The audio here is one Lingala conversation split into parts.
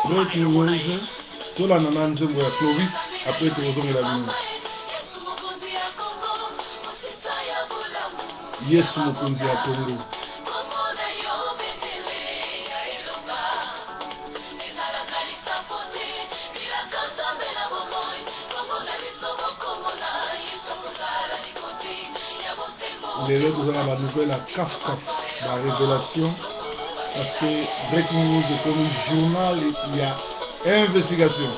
Breaking news, tout la nananze ya Clovis après tozongela bino. Yesu mokonzi ya Congo. Lelo tozala ba nouvelle à CAF, la révélation, parce que Breaking News est comme un journal, il y a investigation.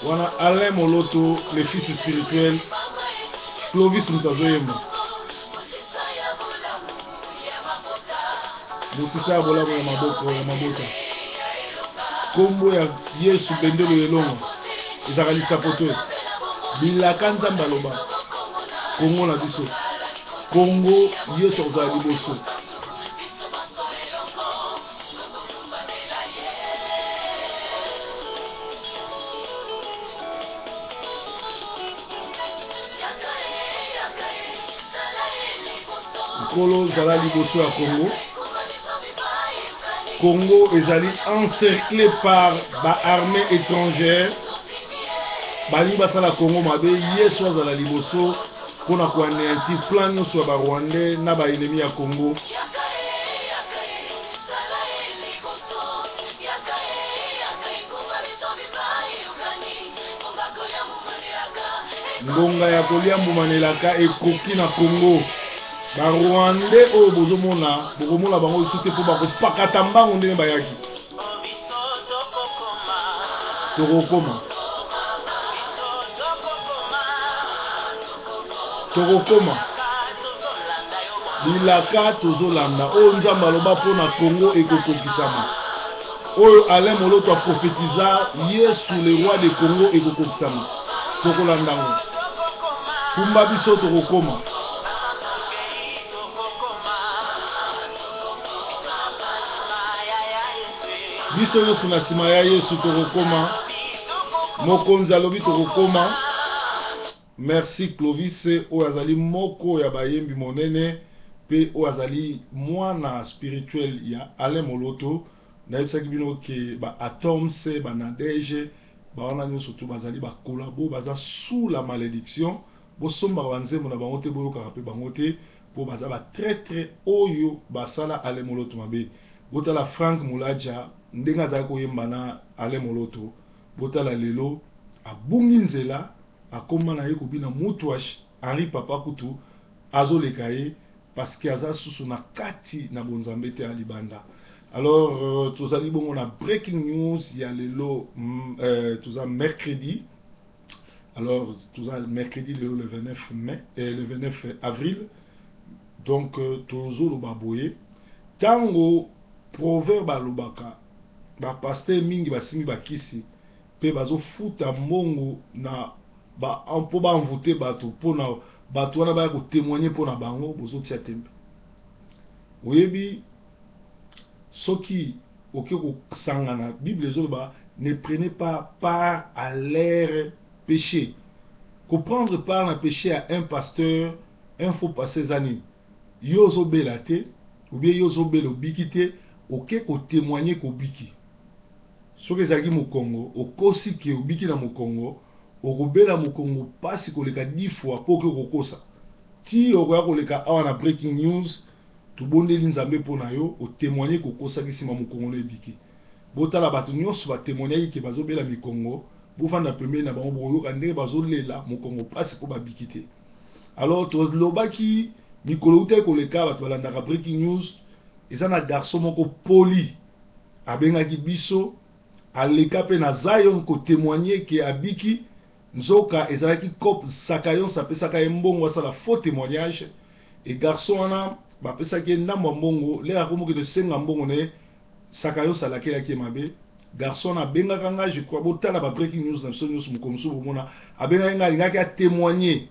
On a Alain Moloto, le fils spirituel, Clovis Mutazoyema. Musisa Bolabo ya Mabota. Kombo ya Yesu Bendelo Yelongo. Ezakali sapoto. Bilaka Nzamba loba. Kongo na biso. Congo, Yesu ozali boso. Nkolo zala liboso ya Congo. Congo ezali encerclé par ba armée étrangère. Bali basala Congo mabe Yesu azala liboso. Pona kuanéantir plan nyonso ya Rwandais na ba ennemi ya Congo. Ngonga ya kolia mbumanelaka ekoki na Congo. Ba Rwandais oyo bozomona bokomona bango isute po bakopakata mbango ndenge bayaki. Tokokoma. Tokokoma bilaka tozolanda oyo Nzambe aloba mpona Congo ekokokisama. Oyo Alain Moloto a prophétisa Yesu le roi de Congo ekokokisama. Tokolanda ngo. Kumba biso tokokoma. Biso nyonso na nsima ya Yesu tokokoma. Mokonzi alobi tokokoma. Merci Clovis oyo azali moko ya bayembi monene pe oyo azali mwana spirituel ya Alain Moloto. Nayebisaki bino ke ba Atoms ba Nadege ba wana nyonso to bazali ba kolabo baza sous la malédiction. Bosomba banzemo na bango te boyoka pe bango te po baza ba traître oyo basala Alain Moloto mabe. Botala Frank Mulaja ndenge azali koyemba na Alain Moloto. Botala lelo abungi nzela akoma na ye kobina mutuash Henri Papa Kutu azoleka ye parce que aza susu na kati na bonzambe te alibanda. Alors tozali bongo na breaking news ya lelo toza mercredi. Alors toza mercredi lelo le 29 mai le 29 avril. Donc tozoloba boye tango proverbe alobaka ba pasteur mingi basimbi bakisi pe bazo futa mbongo na ba mpo ba envoûter bato pona bato wana ba ko témoigner pona bango bozo tia tembe. Oyebi soki oke ko sangana Bible ezoloba ne prenez pas part à leur péché. Ko prendre part na péché à un pasteur, un faux pasteur zani. Yozo belate ou bien yozo belo bikite oke ko témoigner ko biki. Soki ezaki mo Congo, okosi ke obiki na mo Congo. Okobela mokongo pasi koleka 10 fois po ke kokosa ti okoya koleka awa na breaking news tubondeli Nzambe pona yo o témoigner kokosa kisima mokongo na ebiki. Botala bato nyonso ba témoigner ke bazobela mikongo bofanda premier na bango boyoka ndenge bazolela mokongo pasi po babikite. Alors tozlobaki mikolo ute koleka bato balandaka breaking news eza na garçon moko poli abengaki biso aleka pe na Zion ko témoigner ke abiki nzoka ezalaki cop sakayon sapesaka mbongo asala faux témoignage et garçon wana bapesaki ndambo mbongo le akomoki de senga mbongo ne sakayon salaki yaki mabe garçon na bengaka nga je crois botala ba breaking news na biso news mukomso bomona abengaki nga lingaki a témoigner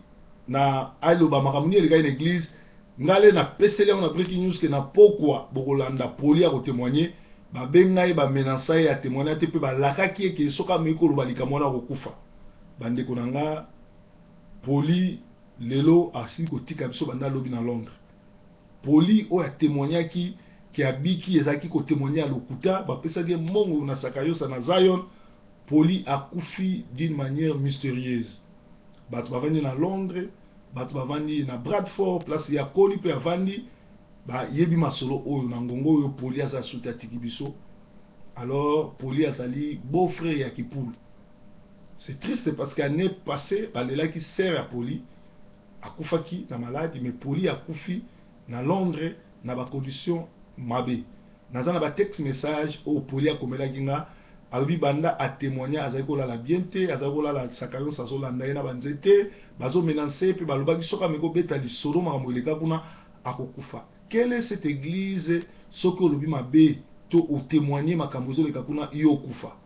na aloba makamuni eleka une église ngale na peseli na breaking news ke na pokwa bokolanda poli a ko témoigner ba bengai ba menaça ya témoigner te pe ba lakaki ke soka mikolo balika mona kokufa. Bande konanga poli lelo asi kotika biso banda lobi na Londres poli oyo atémoignaki ki abiki ezaki ko témoigner à lokuta bapesaki mongo na Sakayosa na Zion. Poli akufi d'une manière mystérieuse. Bato bavandi na Londres, bato bavandi na Bradford, place ya Koli pe avandi ba yebi masolo oyo na ngongo oyo Poli aza suta tiki biso. Alors Poli azali beau-frère ya Kipulu. C'est triste parce qu'année passée balela ki sert à Poli akufaki na maladie, mais Poli akufi na Londres na ba condition mabe. Nazana ba text message au Poli akomela kinga alobi banda a témoigner azali kolala bien te, azali kolala Sakayosa azolanda ye na banzete bazo menancer pe balobaki soka meko beta lisolo makambo eleka kuna akokufa. Quelle est cette église soki olobi mabe to o témoigner makambo ezoleka kuna yo kufa?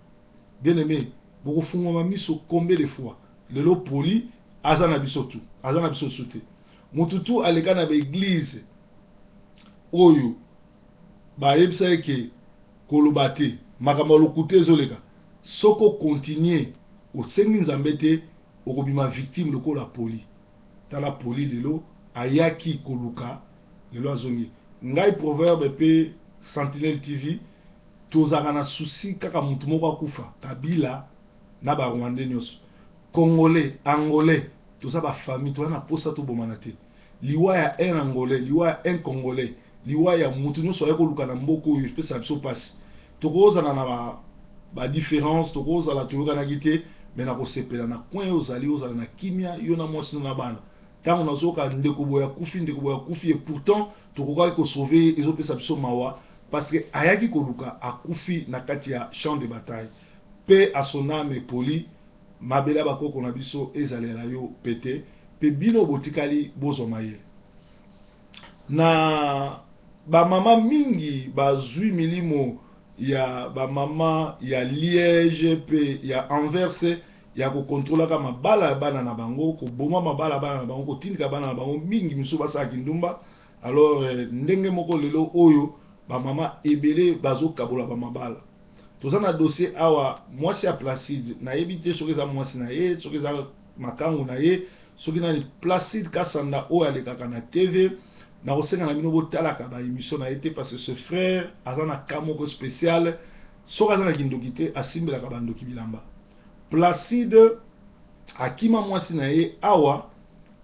Bien aimé, boko fungwa miso combien de fois lelo Poli azana biso tu, azana biso soute mututu aleka na ba église oyo ba yebisa ke koloba te makambo lokuta ezoleka soko continuer osengi nzambe te okobima victime lokola Poli. Tala Poli lelo ayaki koluka lelo azongi ngai proverbe pe Sentinelle TV tozaka na souci kaka mutu moko akufa Kabila na ba Rwandais nyonso Congolais Angolais toza ba famille toza na posa to bomana te liwa ya un Angolais liwa ya un Congolais liwa ya mutu nyonso ayako luka na mboko oyo pesa biso pasi tokozala na ba différence tokozala toyokana kite mais na kosepela na coin ozali ozala na kimia yo na mwasi na bana tango nazoka ndeko boya kufi et pourtant tokokaki ko sauver ezopesa biso mawa parce que ayaki koluka akufi na kati ya champ de bataille. Paix à son âme Poli mabela bakoko na biso ezalela yo pété pe bino botikali bozomaye na ba mama mingi bazui milimo ya ba mama ya Liège pe ya Anvers ya ko contrôler ka mabala bana na bango ko boma mabala bana na bango ko tindika bana na bango mingi miso basa kindumba. Alors ndenge moko lelo oyo ba mama ebele bazo kabola ba mabala toza na dossier awa mwasi ya Placide na yebite soki za mwasi na ye soki za makangu na ye soki na Placide Kasanda oyo alekaka na TV na kosenga na bino botalaka ba émission na été parce que ce frère azana kamoko spécial soki azana kindoki te asimbelaka bandoki bilamba. Placide akima mwasi na ye awa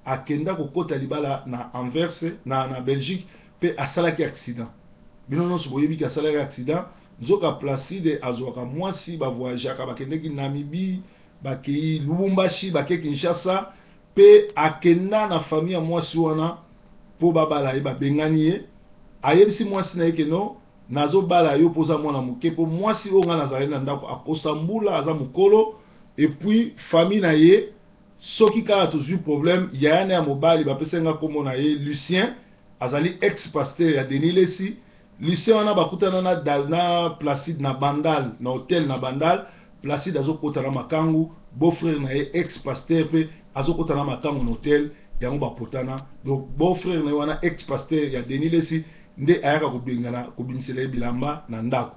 akenda kokota libala na Anvers na Belgique pe asalaki accident bino nyonso boyebi asalaki accident nzoka Placide azwaka mwasi ba voyageaka bakendeki Namibie bakei Lubumbashi bake Kinshasa pe akenda na famille ya mwasi wana po babala ye babengani ye ayebisi mwasi na ye keno nazobala yo poza mwana moke po mwasi oyo nga nazali na ndako akosa mbula aza mokolo et puis famille na ye soki kaka tozwi problème yaya na ya mobali bapesenga kombo na ye Lucien azali ex pasteur ya Denis Lesi. Lucien wana bakutana na Placide na Bandal na hôtel na Bandal. Placide azokota na makangu beau-frère na ye ex pasteur pe azokota na makangu na hôtel yango bapotana. Donc beau-frère na ye wana ex pasteur ya Denis Lesi nde ayaka kobengana kobimisela bilamba na ndako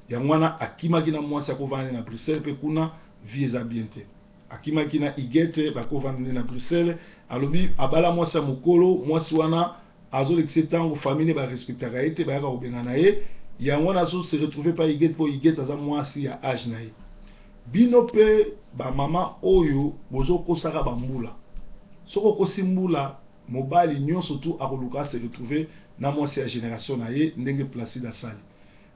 yango wana akimaki na mwasi akovanda na Bruxelles pe kuna vie eza bien te akimaki na Igete bakovanda na Bruxelles alobi abala mwasi ya mokolo mwasi wana azolekisa ntango famille barespectaka ye te bayaka kobengana ye yango wana azo se retrouve pa Igete po Igete aza mwasi ya age na ye. Bino pe bamama oyo bozokosaka bambula soko kosi mbula mobali nyonso tu akoluka se retrouver na mwasi ya génération na ye ndenge Placide asali.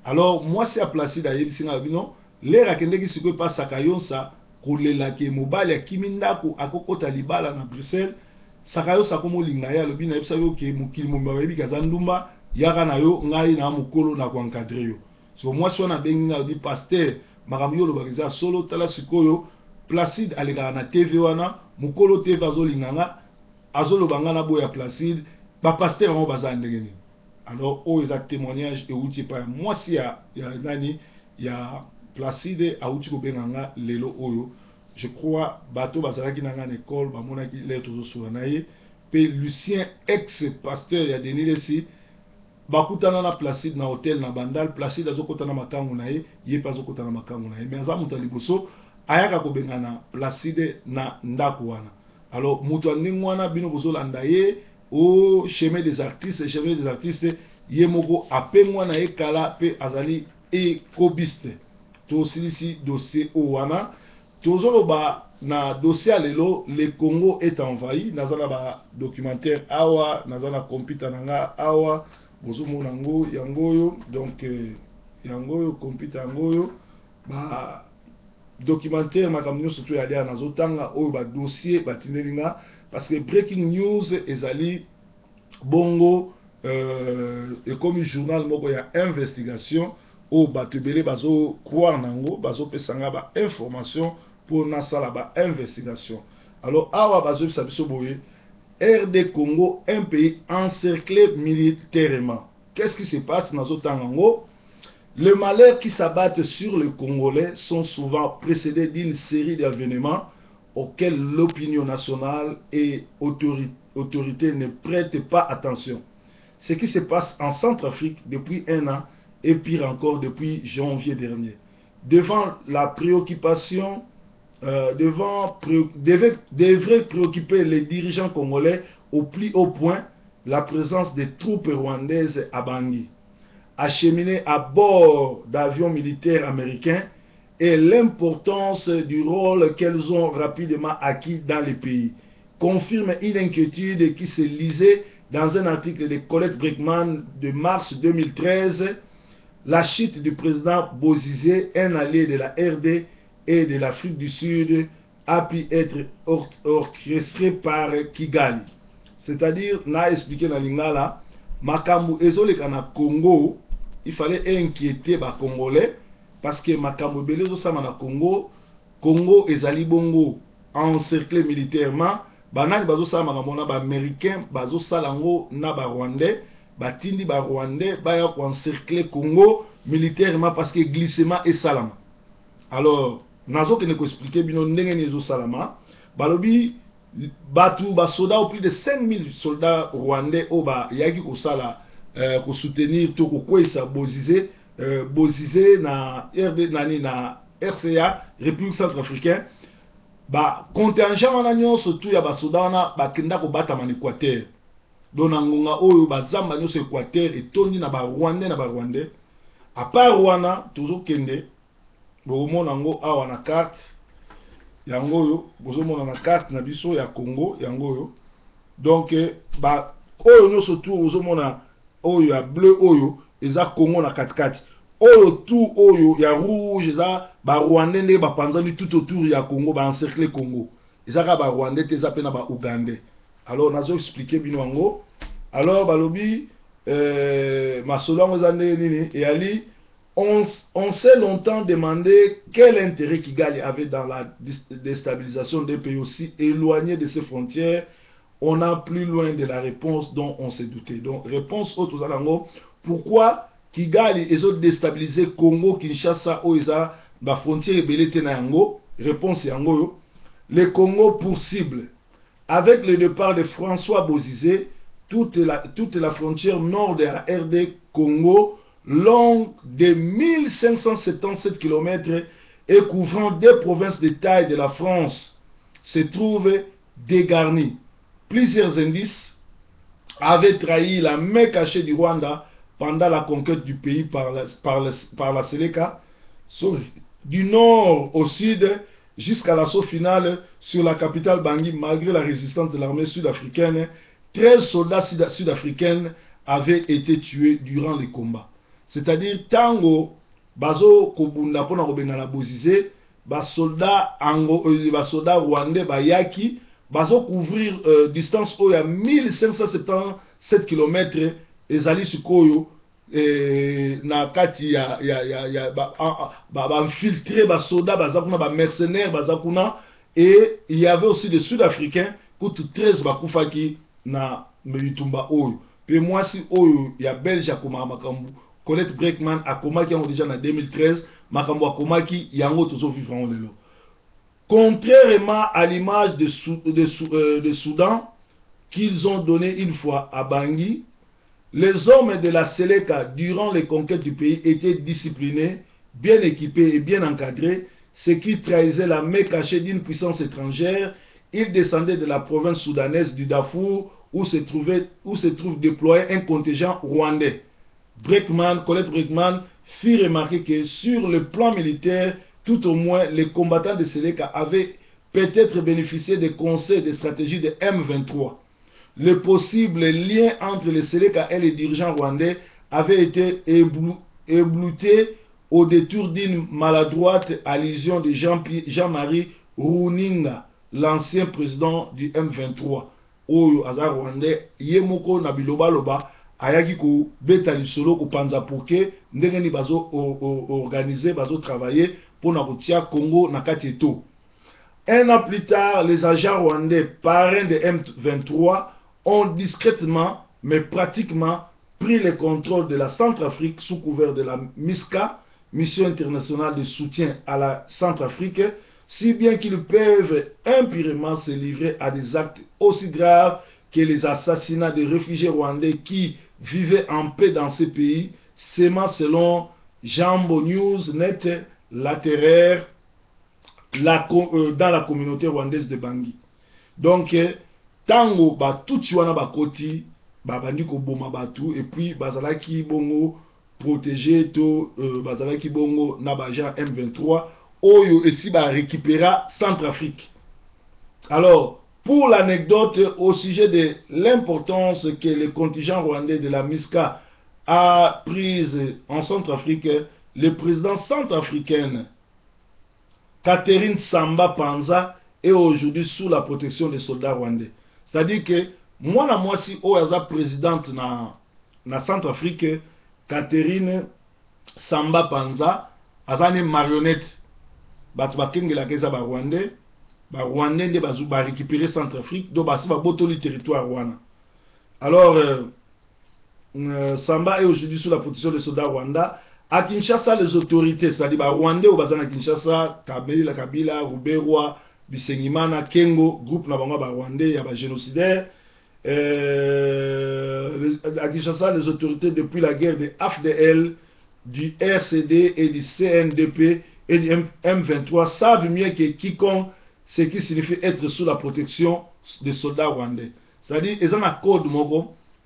Alors mwasi ya Placide ayebisi nga bino lera kendeki sikoyo pa Sakayosa kolelaki mobali akimi ndako akokota libala na Bruxelles. Sakayosa komolinga ye alobi na yebisa yo ke mokili momba bayebi kaza ndumba yaka na yo ngai na mokolo na koencadre yo so mwasi wana abengi nga alobi pasteur makambo yo olobaka eza solo tala sikoyo Placide alekaka na TV wana mokolo TV azolinga nga azoloba nga na boya Placide bapasteur yango baza ndenge nini. Alors oyo eza témoignage euti epai ya mwasi ya nani ya Placide auti kobenga nga lelo oyo. Je crois bateau bazalaki na nga na école bamonaki lettre tozosola na ye pe Lucien ex pasteur ya Denis Lesi bakutana na Placide na hôtel na Bandal. Placide azokota na makangu na ye ye pe azokota na makangu na ye mais aza moto ya liboso ayaka kobengana Placide na ndako wana. Alors moto ndenge wana bino bozolanda ye au chemin des artistes, Yemoko apemwa na ekala pe azali ekobiste. To silisi dossier owana. Tozoloba na dossier lelo, le Congo est envahi. Nazana ba documentaire awa, nazana computer nanga awa, bozumo nango yangoyo, donc yangoyo computer yangoyo, ba documentaire makamnyo surtout yali nazotanga oyo ba dossier batinelinga parce que breaking news ezali bongo et comme journal moko ya investigation o batebele bazo croire nango bazo pesanga ba information pour nasala ba investigation. Alors awa bazo biso boye RD Congo, un pays encerclé militairement. Qu'est-ce qui se passe dans ce temps? Les malheurs qui s'abattent sur les Congolais sont souvent précédés d'une série d'événements auxquels l'opinion nationale et autorité ne prêtent pas attention. Ce qui se passe en Centrafrique depuis un an et pire encore depuis janvier dernier. Devant la préoccupation, devrait préoccuper les dirigeants congolais au plus haut point la présence des troupes rwandaises à Bangui, acheminées à bord d'avions militaires américains et l'importance du rôle qu'elles ont rapidement acquis dans le pays, confirme une inquiétude qui se lisait dans un article de Colette Brickman de mars 2013. La chute du président Bozizé, un allié de la RD et de l'Afrique du Sud, a pu être orchestrée par Kigali. C'est-à-dire, n'a expliqué dans l'Ingala, Makambu ezoleka na Congo, il fallait inquiéter les Congolais, parce que Makambu Belezo sama na Congo, Congo ezali bongo encerclé militairement, banani bazo sama na ba américain, bazo salango na ba Rwandais, batindi ba Rwandais, baya ko encercler Congo militairement parce que glissement et salama. Alors, nazo que ne ko expliquer bino ndenge ni zo salama, balobi batu ba soldats au plus de 5000 soldats rwandais au ba yaki ko sala ko soutenir to ko kwesa Bozizé Bozizé na RD nani na RCA République Centrafricaine ba contingent wana nyonso tu ya ba soldats wana ba kenda ko bata man Équateur dona ngonga oyo ba zamba nyonso Équateur etondi na ba Rwandais na ba Rwandais à part wana toujours kende bomona ngo awa na carte yangoyo bozomona na carte na biso ya Congo yangoyo donc ba oyo nyonso tu bozomona oyo ya bleu oyo eza Congo na katikati oyo tout oyo ya rouge eza ba Rwandais nde ba panzani tout autour ya Congo ba encercler Congo eza ka ba Rwandais te eza pe na ba Ougandais. Alors nazo expliquer bino yango alors balobi masolongo za nini et ali on s'est longtemps demandé quel intérêt Kigali avait dans la déstabilisation des pays aussi éloignés de ses frontières. On a plus loin de la réponse dont on s'est douté. Donc, réponse autre aux Alango, pourquoi Kigali est déstabilisé Congo, Kinshasa, Oisa, la frontière est belée Yango? Réponse Yango. Le Congo pour cible. Avec le départ de François Bozizé, toute la frontière nord de la RD Congo, longue de 1577 km et couvrant des provinces de taille de la France, se trouve dégarnie. Plusieurs indices avaient trahi la main cachée du Rwanda pendant la conquête du pays par la Seleka, du nord au sud jusqu'à l'assaut final sur la capitale Bangui malgré la résistance de l'armée sud-africaine. 13 soldats sud-africains avaient été tués durant les combats. C'est-à-dire, tango, bazo kobunda pona kobenga na Bozizé, basoldat rwandais bayaki, bazo couvrir distance oya 1577 km ezali sikoyo na kati ya infiltré basoldat bazakuna ba mercenaires bazakuna et il y avait aussi des Sud-Africains kutu 13 bakufaki na mitumba oyo. Pe moi si oyo ya Belge akoma makambu Colette Brickman a komaki yango déjà en 2013, makambo a komaki yango tozo vivre en lelo. Contrairement à l'image de Soudan qu'ils ont donné une fois à Bangui, les hommes de la Seleka durant les conquêtes du pays étaient disciplinés, bien équipés et bien encadrés, ce qui trahissait la main cachée d'une puissance étrangère. Ils descendaient de la province soudanaise du Darfour où se trouve déployé un contingent rwandais. Colette Breckman fit remarquer que sur le plan militaire, tout au moins, les combattants de Seleka avaient peut-être bénéficié des conseils et des stratégies de M23. Le possible lien entre les Seleka et les dirigeants rwandais avait été éblouté au détour d'une maladroite allusion de Jean-Marie Runinga, l'ancien président du M23. Oyo aza rwandais yemoko na biloba ayaki ko beta lisolo ko panza poke ndenge ni bazo organiser bazo travailler pour na kotia Congo na katieto. Un an plus tard, les agents rwandais parrains de M23 ont discrètement mais pratiquement pris le contrôle de la Centrafrique sous couvert de la MISCA, Mission internationale de soutien à la Centrafrique, si bien qu'ils peuvent impunément se livrer à des actes aussi graves que les assassinats de réfugiés rwandais qui vivaient en paix dans ces pays, sémant selon Jambo News Net la terreur dans la communauté rwandaise de Bangui. Donc, tango tout wana bakoti babandi ko boma batu et puis bazalaki bongo protéger to bazalaki bongo na baja M23 oyo esi ba récupéra Centrafrique. Alors, pour l'anecdote au sujet de l'importance que le contingent rwandais de la MISCA a prise en Centrafrique, le président centrafricaine Catherine Samba Panza est aujourd'hui sous la protection des soldats rwandais. C'est-à-dire que moi si oyaza présidente na Centrafrique, Catherine Samba Panza azane marionnette batu bakengela keza ba rwandais nde bazu ba récupérer Centrafrique do basi ba botoli territoire rwanda. Alors Samba est aujourd'hui sous la protection des soldats rwandais. À Kinshasa, les autorités, c'est-à-dire les Rwandais au Bazan à Kinshasa, Kabila, Ruberwa, Bisengimana, Kengo, groupe Nabanga Rwandais, il y a des génocidaires. À Kinshasa, les autorités, depuis la guerre des AFDL, du RCD et du CNDP et du M23, savent mieux que quiconque ce qui signifie être sous la protection des soldats rwandais. C'est-à-dire, ils ont un code,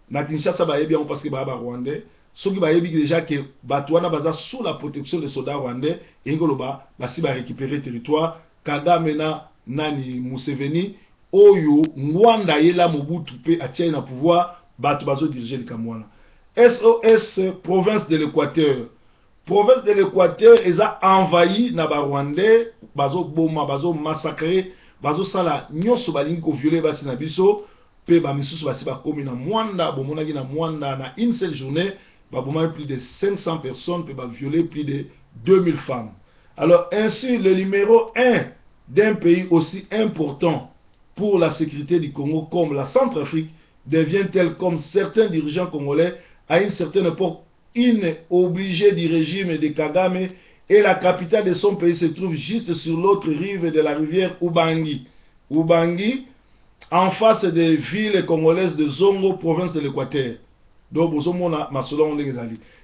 na Kinshasa, parce que les Rwandais. Ceux qui ont déjà que Batouana baza sous la protection des soldats rwandais, et ngoloba basi ba récupérer territoire, Kagame na nani Museveni, Oyo, Mwanda yela Mobutu pe atia na pouvoir, batu bazo diriger le Kamwana. SOS, province de l'Équateur. Province de l'Équateur, ils ont envahi na ba Rwandais, bazo boma, bazo massacrer, bazo sala nyoso balingi ko violer basi na biso, pe ba misusu basi ba komi na Mwanda, bomonaki na Mwanda na une seule journée. Plus de 500 personnes peuvent violer plus de 2000 femmes. Alors ainsi, le numéro 1 d'un pays aussi important pour la sécurité du Congo comme la Centrafrique devient tel comme certains dirigeants congolais à une certaine époque obligé du régime de Kagame et la capitale de son pays se trouve juste sur l'autre rive de la rivière Ubangi. Ubangi, en face des villes congolaises de Zongo, province de l'Équateur. Donc,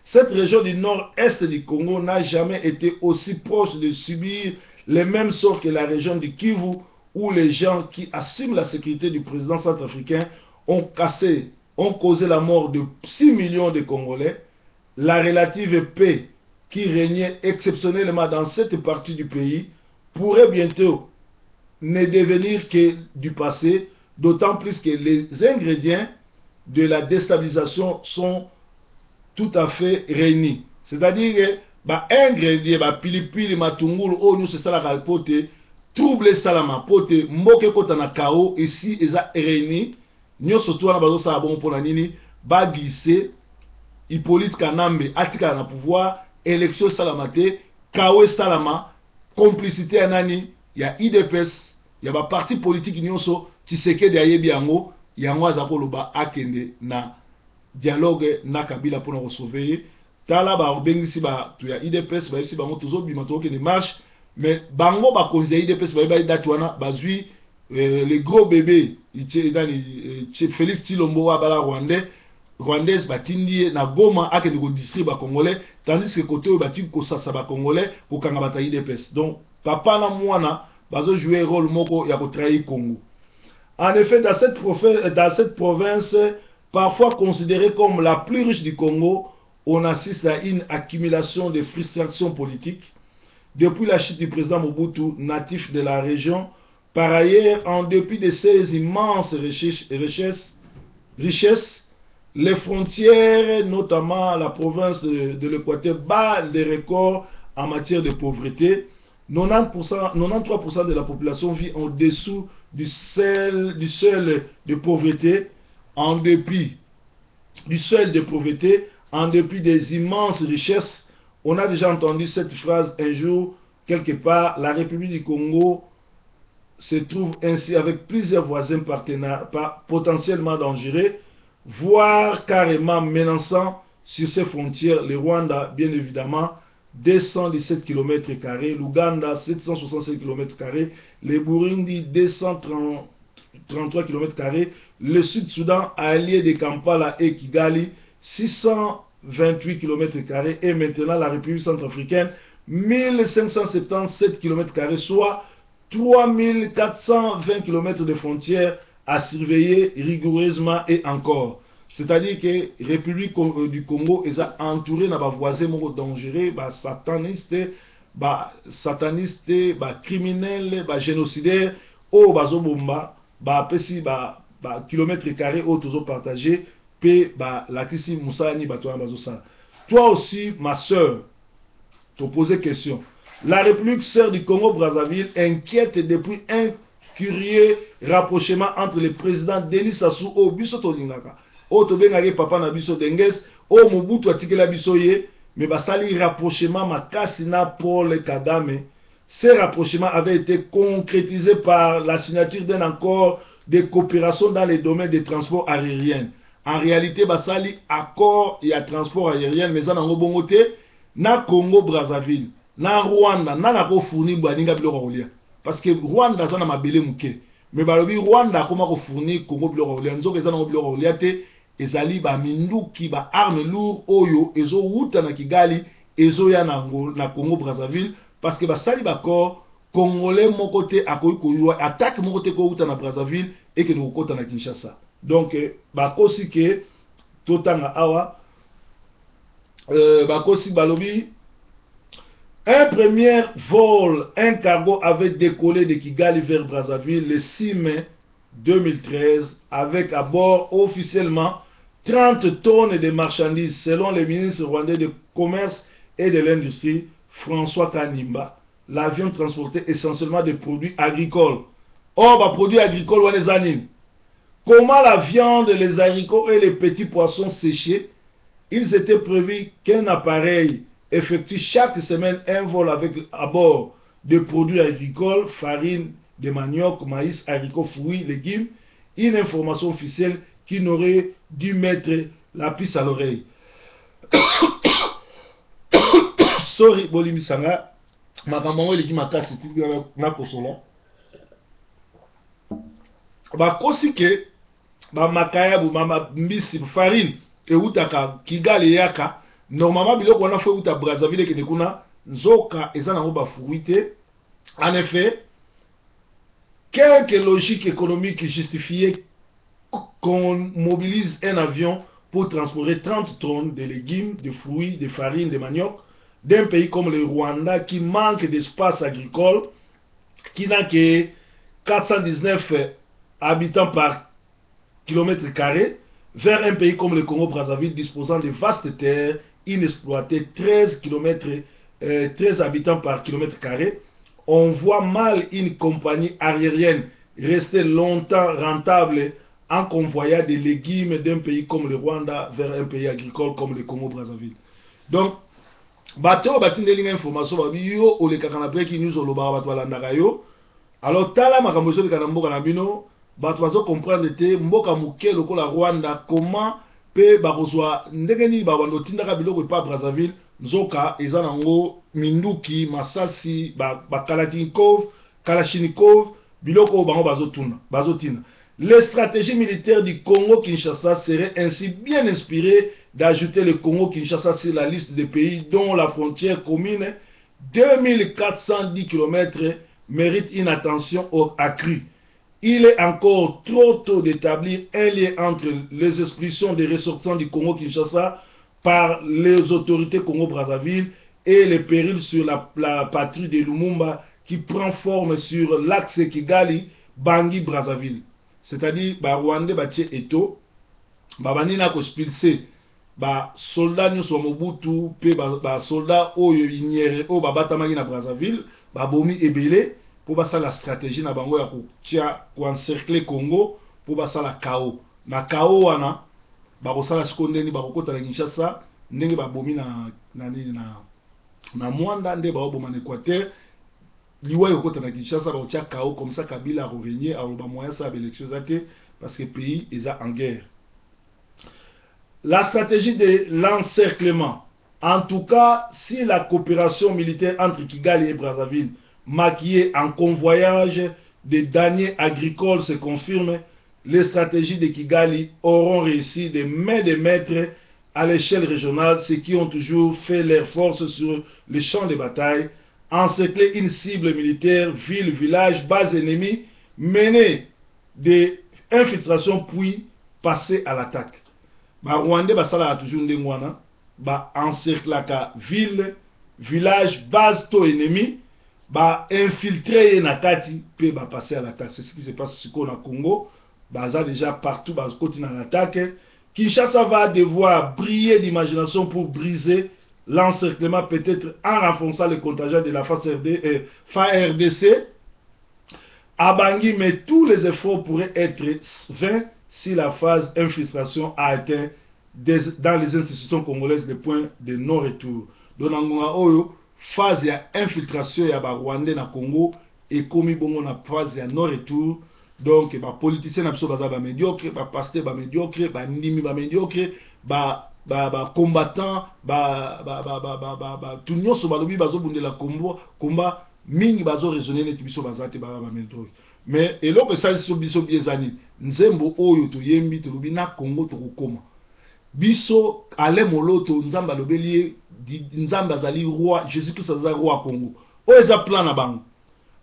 cette région du nord-est du Congo n'a jamais été aussi proche de subir les mêmes sorts que la région du Kivu, où les gens qui assument la sécurité du président centrafricain ont causé la mort de 6 millions de Congolais. La relative paix qui régnait exceptionnellement dans cette partie du pays pourrait bientôt ne devenir que du passé, d'autant plus que les ingrédients de la déstabilisation sont tout à fait réunis. C'est-à-dire que ingrédients, pilipili, matungulu, nous c'est ça la rapote, trouble salama, pote, mboke kota na kao, ici, ils ont réuni, nous surtout à la base de bon pour la nini, glissé, Hippolyte Kanambe, atika na pouvoir, élection salamate, kao salama, complicité anani, il y a IDPS, il y a un parti politique, nous Tshisekedi ayebi yango, yango azakoloba akende na dialogue na Kabila pour nous sauver. Tala ba obengisi ba tu ya IDPS ba isi bango tozo bima to ke marche mais bango ba konzi IDPS ba date wana bazui les gros bébés Félix Tshilombo wa bala rwandaise batindi na Goma akende ko district ba congolais tandis que côté batindi ko sasa ba congolais ko kanga bata IDPS. Donc papa na mwana bazo jouer rôle moko ya ko trahir Congo. En effet, dans cette province, parfois considérée comme la plus riche du Congo, on assiste à une accumulation de frustrations politiques. Depuis la chute du président Mobutu, natif de la région, par ailleurs, en dépit de ces immenses richesses, les frontières, notamment la province de l'Équateur, battent des records en matière de pauvreté. 93% de la population vit en dessous du seuil de pauvreté, en dépit du seuil de pauvreté, en dépit des immenses richesses. On a déjà entendu cette phrase un jour, quelque part, la République du Congo se trouve ainsi avec plusieurs voisins partenaires potentiellement dangereux, voire carrément menaçants sur ses frontières. Le Rwanda, bien évidemment, 217 km², l'Ouganda, 765 km², le Burundi, 233 km², le Sud-Soudan, allié de Kampala et Kigali, 628 km², et maintenant la République centrafricaine, 1577 km², soit 3420 km de frontières à surveiller rigoureusement et encore. C'est-à-dire que la République du Congo est entourée de voisins dangereux, satanistes, criminels, génocidaires, ou bazobomba, pesi kilomètres carrés au toujours partagé, pe la kisi musani batoa bazosa. Toi aussi, ma soeur, te poser question. La République sœur du Congo-Brazzaville inquiète depuis un curieux rapprochement entre le président Denis Sassou au biso tolingaka. O tobengaki papa na biso Denges, o Mobutu atikela biso ye, mais basali rapprochement makasi na Paul Kagame. Ces rapprochements avaient été concrétisés par la signature d'un accord de coopération dans les domaines des transports aériens. En réalité, basali accord et à transport aérien, mais en bongote, na Congo-Brazzaville, na Rwanda, na ko fournir baninga biloko kolia. Parce que Rwanda zana mabele muke. Mais balobi Rwanda koma ko fournir Congo biloko kolia. Nzoka zana biloko kolia te, ezali ba minduki ba armes lourdes oyo ezo wuta na Kigali, ezo ya na Congo-Brazzaville. Parce que basali bakor congolais mon côté akoyi koyua attaque mon côté ko uta na Brazzaville et que nous kota na Kinshasa. Donc bakosi ke totanga awa bakosi balobi un premier vol, un cargo avait décollé de Kigali vers Brazzaville le 6 mai 2013 avec à bord officiellement 30 tonnes de marchandises selon le ministre rwandais de commerce et de l'industrie François Kanimba. L'avion transportait essentiellement des produits agricoles. Or, produits agricoles, on les anime. Comment la viande, les haricots et les petits poissons séchés, ils étaient prévus qu'un appareil effectue chaque semaine un vol avec à bord de produits agricoles, farine de manioc, maïs, haricots, fruits, légumes. Une information officielle qui n'aurait dû mettre la puce à l'oreille. Sorry, Bolimi Sanga. Makambo eliki makasi na kosola. Bakosi ke makaya bu mbisi farine e utaka Kigali yaka normalement biloko wana fo uta Brazzaville ke nekuna nzoka eza nango ba fruité. En effet, quelques logiques économiques justifiaient qu'on mobilise un avion pour transporter 30 tonnes de légumes, de fruits, de farine, de manioc d'un pays comme le Rwanda qui manque d'espace agricole, qui n'a que 419 habitants par kilomètre carré, vers un pays comme le Congo-Brazzaville disposant de vastes terres inexploitées, 13 habitants par kilomètre carré. On voit mal une compagnie aérienne rester longtemps rentable en convoyant des légumes d'un pays comme le Rwanda vers un pays agricole comme le Congo-Brazzaville. Donc, bateau batindeli information babi yo olekaka na breaking news olobaka bato balandaka yo. Alors tala makambo ezoleka na mboka na bino bato bazo comprendre te mboka moke lokola Rwanda comment pe bakozwa ndenge nini babando tindaka biloko epa Brazzaville nzoka eza nango minduki masasi kalachnikov biloko bango bazotina. Les stratégies militaires du Congo-Kinshasa seraient ainsi bien inspirées d'ajouter le Congo-Kinshasa sur la liste des pays dont la frontière commune, 2410 km, mérite une attention accrue. il est encore trop tôt d'établir un lien entre les expulsions des ressortissants du Congo-Kinshasa par les autorités Congo-Brazzaville et les périls sur la patrie de Lumumba qui prend forme sur l'axe Kigali, Bangui, Brazzaville. C'est-à-dire, Rwanda, Eto, Babanina ko expulsé, soldats nyonso Mobutu, pe soldats oyo ignere, o babatamaki na Brazzaville, bomi ebele, pour la stratégie na bango ya ko encercler Congo, pour la chaos. Na chaos wana, bakosala sikondeni bakokota na Kinshasa, ndenge babomi na Mwanda, nde baoboma na Équateur, liwa yokota na Kinshasa baotia chaos, comme ça Kabila revenir à l'oba moyen sa élection zate, parce que le pays est en guerre. La stratégie de l'encerclement, en tout cas, si la coopération militaire entre Kigali et Brazzaville, maquillée en convoyage des deniers agricoles, se confirme, les stratégies de Kigali auront réussi de main de maître à l'échelle régionale, ceux qui ont toujours fait leur force sur les champs de bataille, encercler une cible militaire, ville, village, base ennemie, mener des infiltrations puis passer à l'attaque. Rwanda basala toujours ndengwana, encerclaka ville, village, base to ennemi, infiltrer na kati pe passer à l'attaque. C'est ce qui se passe au Congo. Baza déjà partout, continue à l'attaque. Kinshasa va devoir briller d'imagination pour briser l'encerclement, peut-être en renforçant le contingent de la FARDC à Bangui, mais tous les efforts pourraient être vains si la phase infiltration a atteint dans les institutions congolaises le point de non-retour. Donc, la phase d'infiltration ya Rwanda na Congo et comme bongo na phase de non-retour. Donc, les politiciens sont médiocres, les pasteurs sont médiocres, les nimi sont médiocres, les combattants, tout le monde sont combat, mingi bazo raisonner net biso bazate médiocre. Mais et là que ça biso bien zani, nzembo oyo to yembi to lobi na Congo to kokoma. Biso ale moloto nzamba lobeli nzamba zali roi, Jésus-Christ azali roi Congo. O eza plan na bango.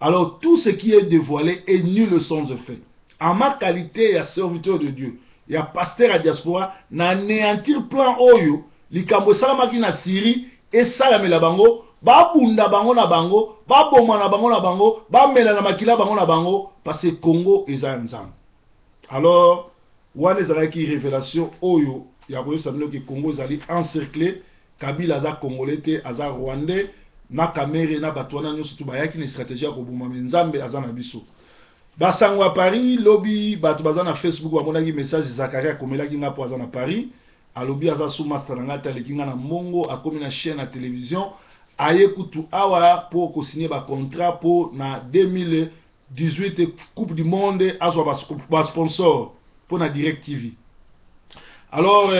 Alors tout ce qui est dévoilé est nul sans effet. En ma qualité de serviteur de Dieu, il y a pasteur à diaspora, n'anéantir plan oyo, likambo salamaki na Syrie et salamela bango, babunda bango na bango, baboma na bango na bango, bamela na makila bango na bango, parce que Congo est un ensemble. Alors, wane zalaki révélation oyo, ya koyo sabino que Congo zali encerclé, Kabila za Congolais te, aza Rwandais, na kamere na batwana nyoso tu bayaki na stratégie ya kobuma nzambe aza na biso. Basango à Paris, lobby, bato baza na Facebook, bamonaki message Zakaria komelaki nga po aza na Paris, alobi aza sous master na ngata leki nga na mongo, akomi na chaîne na télévision, aye kutu awa po ko signer ba contrat po na 2018 Coupe du Monde azwa ba sponsor po na Direct TV. Alors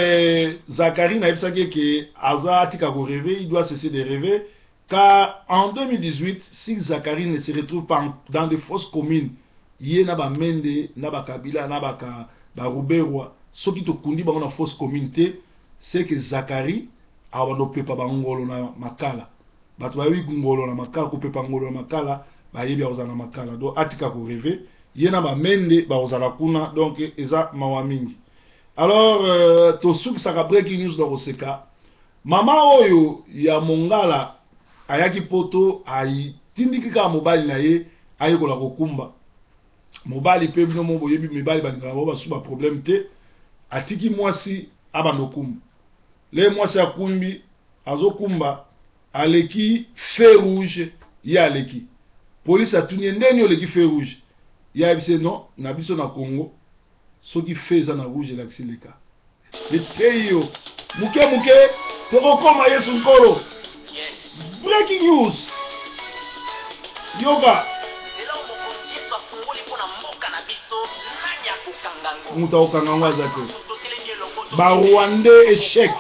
Zakaria na yebisaki ke aza tika ko rêver, il doit cesser de rêver. Car en 2018, si Zachary ne se retrouve pas dans de fausses communes, il y a ba Mende, ba Kabila, ba Ruberwa, ceux qui te conduisent dans une fausse communauté, c'est que Zachary a pas ba ngolo na makala. Ba tu wi ngolo na makala, ko pepa ngolo na makala, ba yebi ozana makala. Donc atika ko rêver, il y a ba Mende, ba ozala kuna, donc eza mawamingi. Alors to souk saka breaking news dans Oseka. Mama oyo ya Mongala ayaki poto ayi tindiki ka mobali na ye ayekola kokumba mobali pe bino mo boyebi mibali bandika ba suba problème te atiki mwasi abando kumba le mwasi akumbi azokumba aleki feu rouge ya aleki police atuni ndeni oleki feu rouge ya bise non na biso na Congo soki feu za na rouge laksileka le treyo muke tokokoma Yesu nkolo. Breaking news. Yoga. Muta okangangwa zake. Ba Rwanda échec.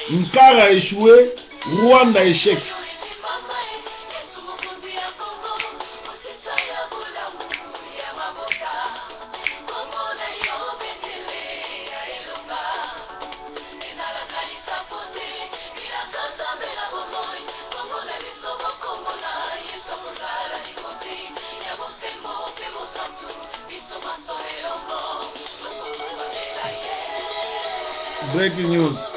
Nkara échoué, Rwanda échec. Breaking news.